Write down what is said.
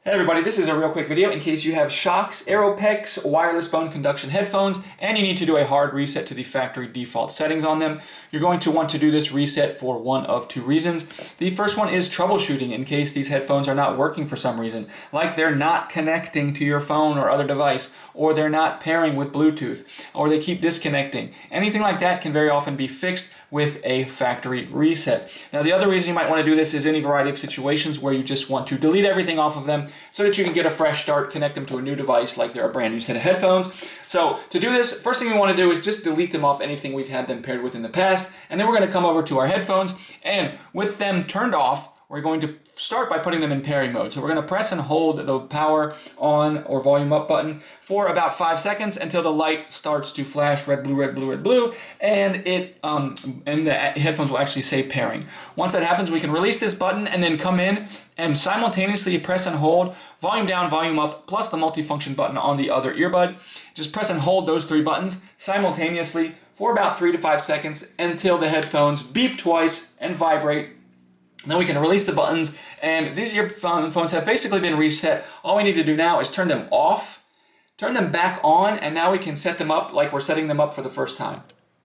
Hey everybody, this is a real quick video in case you have Shokz Aeropex wireless bone conduction headphones and you need to do a hard reset to the factory default settings on them. You're going to want to do this reset for one of two reasons. The first one is troubleshooting in case these headphones are not working for some reason, like they're not connecting to your phone or other device, or they're not pairing with Bluetooth, or they keep disconnecting. Anything like that can very often be fixed with a factory reset. Now the other reason you might want to do this is any variety of situations where you just want to delete everything off of them so that you can get a fresh start, connect them to a new device like they're a brand new set of headphones. So to do this, first thing we want to do is just delete them off anything we've had them paired with in the past, and then we're going to come over to our headphones, and with them turned off, we're going to start by putting them in pairing mode. So we're going to press and hold the power on or volume up button for about 5 seconds until the light starts to flash red, blue, red, blue, red, blue, and the headphones will actually say pairing. Once that happens, we can release this button and then come in and simultaneously press and hold volume down, volume up, plus the multifunction button on the other earbud. Just press and hold those three buttons simultaneously for about 3 to 5 seconds until the headphones beep twice and vibrate. Then we can release the buttons, and these earphones have basically been reset. All we need to do now is turn them off, turn them back on, and now we can set them up like we're setting them up for the first time.